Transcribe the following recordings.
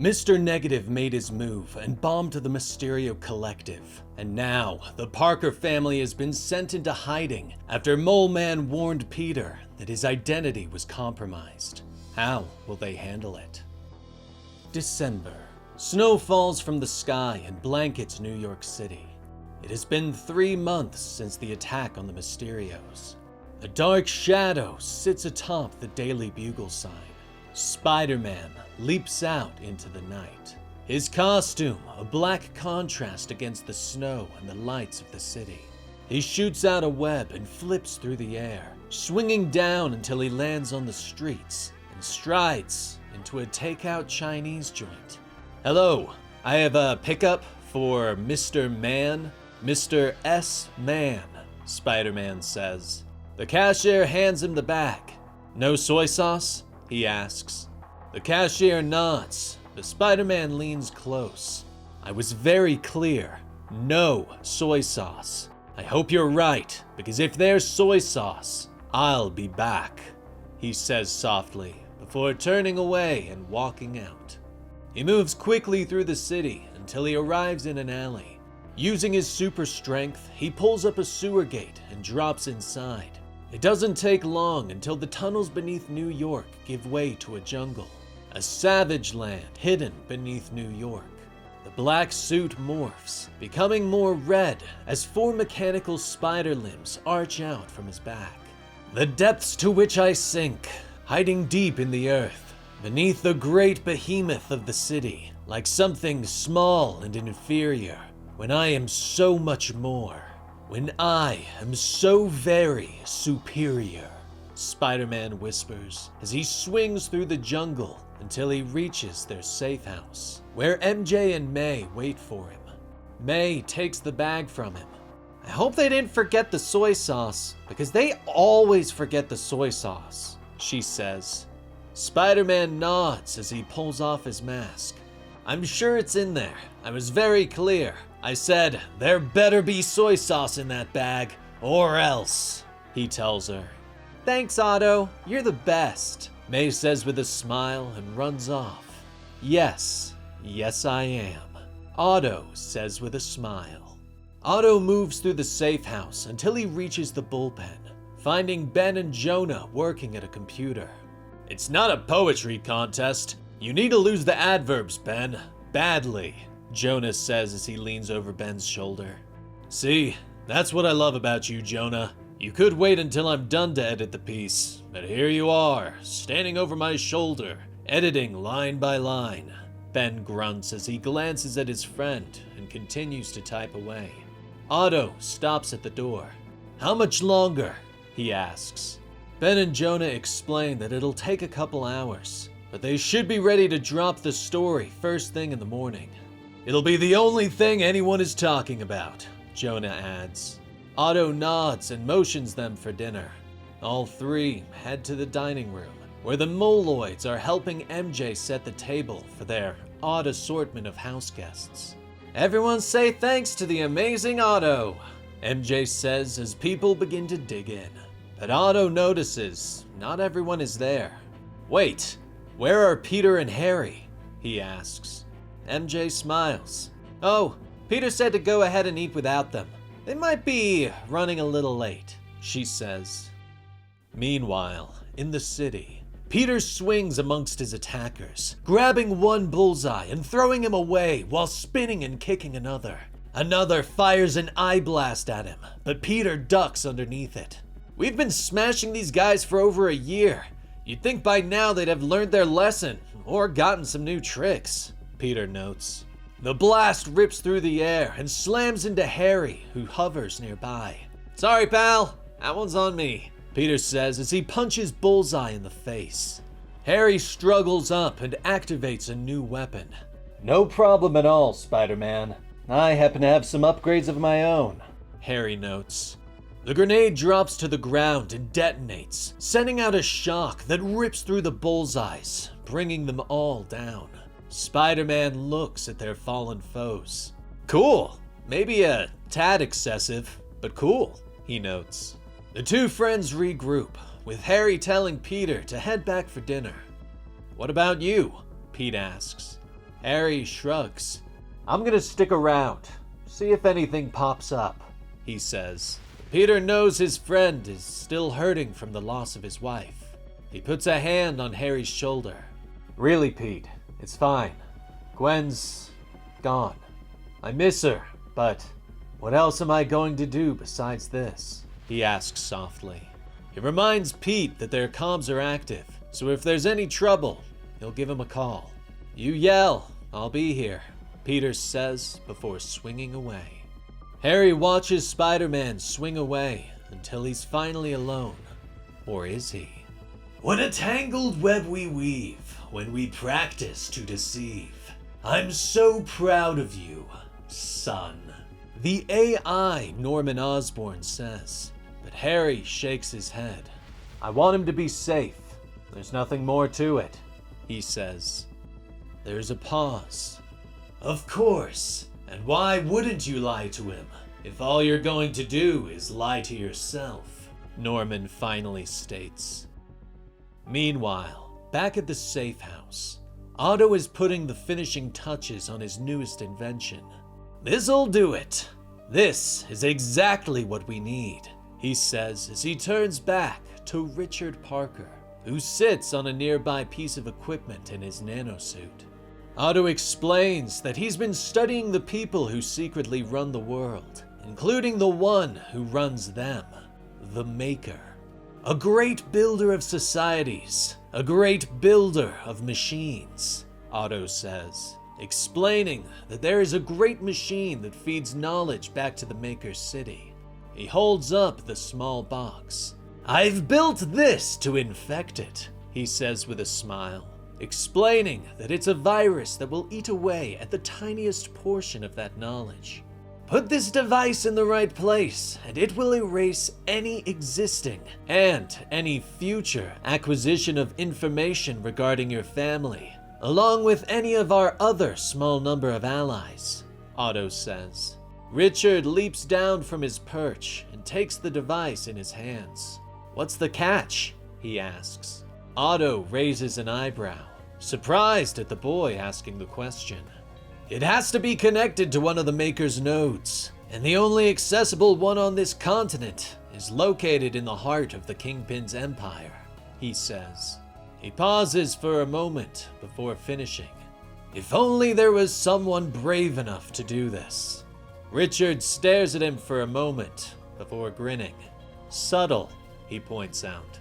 Mr. Negative made his move and bombed the Mysterio collective, and now the Parker family has been sent into hiding after Mole Man warned Peter that his identity was compromised. How will they handle it? December. Snow falls from the sky and blankets New York City. It has been 3 months since the attack on the Mysterios. A dark shadow sits atop the Daily Bugle sign. Spider-Man leaps out into the night. His costume, a black contrast against the snow and the lights of the city. He shoots out a web and flips through the air, swinging down until he lands on the streets and strides into a takeout Chinese joint. Hello, I have a pickup for Mr. Man, Mr. S. Man, Spider-Man says. The cashier hands him the bag. No soy sauce? He asks. The cashier nods. The Spider-Man leans close. I was very clear. No soy sauce. I hope you're right, because if there's soy sauce, I'll be back, he says softly, before turning away and walking out. He moves quickly through the city until he arrives in an alley. Using his super strength, he pulls up a sewer gate and drops inside. It doesn't take long until the tunnels beneath New York give way to a jungle, a savage land hidden beneath New York. The black suit morphs, becoming more red as 4 mechanical spider limbs arch out from his back. The depths to which I sink, hiding deep in the earth, beneath the great behemoth of the city, like something small and inferior, when I am so much more. When I am so very superior, Spider-Man whispers as he swings through the jungle until he reaches their safe house, where MJ and May wait for him. May takes the bag from him. I hope they didn't forget the soy sauce, because they always forget the soy sauce, she says. Spider-Man nods as he pulls off his mask. I'm sure it's in there. I was very clear. I said, there better be soy sauce in that bag, or else, he tells her. Thanks, Otto. You're the best, May says with a smile and runs off. Yes I am, Otto says with a smile. Otto moves through the safe house until he reaches the bullpen, finding Ben and Jonah working at a computer. It's not a poetry contest. You need to lose the adverbs, Ben. Badly, Jonah says as he leans over Ben's shoulder. See, that's what I love about you, Jonah. You could wait until I'm done to edit the piece, but here you are, standing over my shoulder, editing line by line. Ben grunts as he glances at his friend and continues to type away. Otto stops at the door. How much longer? He asks. Ben and Jonah explain that it'll take a couple hours, but they should be ready to drop the story first thing in the morning. It'll be the only thing anyone is talking about, Jonah adds. Otto nods and motions them for dinner. All 3 head to the dining room, where the Moloids are helping MJ set the table for their odd assortment of house guests. Everyone say thanks to the amazing Otto, MJ says as people begin to dig in. But Otto notices not everyone is there. Wait, where are Peter and Harry? He asks. MJ smiles. Oh, Peter said to go ahead and eat without them. They might be running a little late, she says. Meanwhile, in the city, Peter swings amongst his attackers, grabbing one bullseye and throwing him away while spinning and kicking another. Another fires an eye blast at him, but Peter ducks underneath it. We've been smashing these guys for over a year. You'd think by now they'd have learned their lesson or gotten some new tricks, Peter notes. The blast rips through the air and slams into Harry, who hovers nearby. Sorry, pal. That one's on me, Peter says as he punches Bullseye in the face. Harry struggles up and activates a new weapon. No problem at all, Spider-Man. I happen to have some upgrades of my own, Harry notes. The grenade drops to the ground and detonates, sending out a shock that rips through the bullseyes, bringing them all down. Spider-Man looks at their fallen foes. Cool. Maybe a tad excessive, but cool, he notes. The 2 friends regroup, with Harry telling Peter to head back for dinner. What about you? Pete asks. Harry shrugs. "I'm gonna stick around, see if anything pops up," he says. Peter knows his friend is still hurting from the loss of his wife. He puts a hand on Harry's shoulder. "Really, Pete, it's fine. Gwen's gone. I miss her, but what else am I going to do besides this?" he asks softly. He reminds Pete that their comms are active, so if there's any trouble, he'll give him a call. "You yell, I'll be here," Peter says before swinging away. Harry watches Spider-Man swing away until he's finally alone. Or is he? "What a tangled web we weave when we practice to deceive. I'm so proud of you, son." The AI, Norman Osborn says, but Harry shakes his head. "I want him to be safe. There's nothing more to it," he says. There's a pause. "Of course, and why wouldn't you lie to him if all you're going to do is lie to yourself?" Norman finally states. Meanwhile, back at the safe house, Otto is putting the finishing touches on his newest invention. "This'll do it. This is exactly what we need," he says as he turns back to Richard Parker, who sits on a nearby piece of equipment in his nanosuit. Otto explains that he's been studying the people who secretly run the world, including the one who runs them, the Maker. A great builder of societies, a great builder of machines, Otto says, explaining that there is a great machine that feeds knowledge back to the Maker's city. He holds up the small box. "I've built this to infect it," he says with a smile, explaining that it's a virus that will eat away at the tiniest portion of that knowledge. "Put this device in the right place, and it will erase any existing and any future acquisition of information regarding your family, along with any of our other small number of allies," Otto says. Richard leaps down from his perch and takes the device in his hands. "What's the catch?" he asks. Otto raises an eyebrow, surprised at the boy asking the question. "It has to be connected to one of the Maker's nodes, and the only accessible one on this continent is located in the heart of the Kingpin's empire," he says. He pauses for a moment before finishing. "If only there was someone brave enough to do this." Richard stares at him for a moment before grinning. "Subtle," he points out.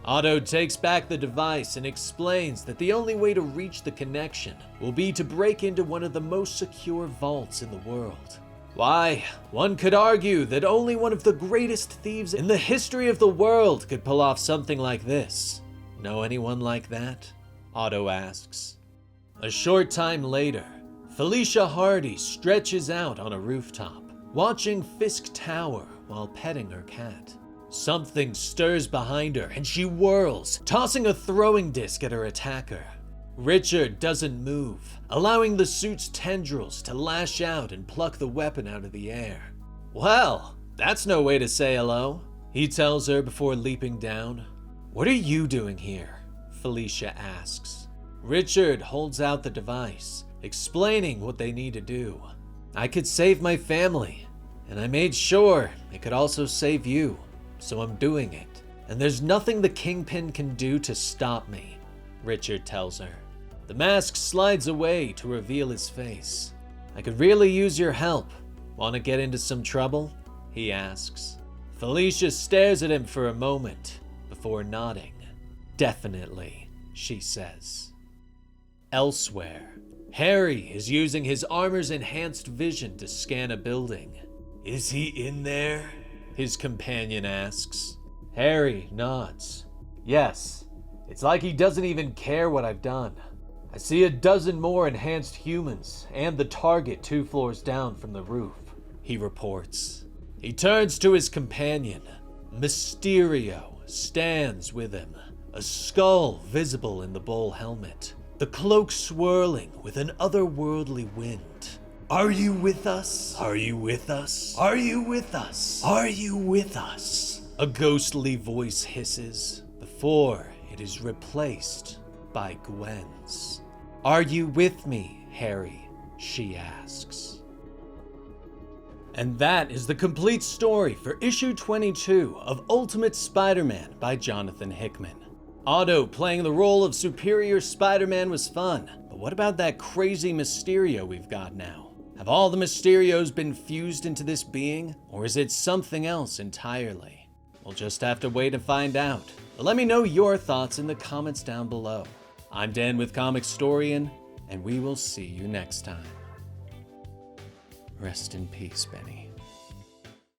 Otto takes back the device and explains that the only way to reach the connection will be to break into one of the most secure vaults in the world. Why, one could argue that only one of the greatest thieves in the history of the world could pull off something like this. Know anyone like that? Otto asks. A short time later, Felicia Hardy stretches out on a rooftop, watching Fisk Tower while petting her cat. Something stirs behind her and she whirls, tossing a throwing disc at her attacker. Richard doesn't move, allowing the suit's tendrils to lash out and pluck the weapon out of the air. "Well, that's no way to say hello," he tells her before leaping down. "What are you doing here?" Felicia asks. Richard holds out the device, explaining what they need to do. "I could save my family, and I made sure it could also save you. So I'm doing it. And there's nothing the Kingpin can do to stop me," Richard tells her. The mask slides away to reveal his face. "I could really use your help. Want to get into some trouble?" he asks. Felicia stares at him for a moment before nodding. "Definitely," she says. Elsewhere, Harry is using his armor's enhanced vision to scan a building. "Is he in there?" his companion asks. Harry nods. "Yes, it's like he doesn't even care what I've done. I see a dozen more enhanced humans and the target 2 floors down from the roof," he reports. He turns to his companion. Mysterio stands with him, a skull visible in the bull helmet, the cloak swirling with an otherworldly wind. "Are you with us? Are you with us? Are you with us? Are you with us?" a ghostly voice hisses before it is replaced by Gwen's. "Are you with me, Harry?" she asks. And that is the complete story for issue 22 of Ultimate Spider-Man by Jonathan Hickman. Otto playing the role of Superior Spider-Man was fun, but what about that crazy Mysterio we've got now? Have all the Mysterios been fused into this being, or is it something else entirely? We'll just have to wait and find out. But let me know your thoughts in the comments down below. I'm Dan with Comicstorian, and we will see you next time. Rest in peace, Benny.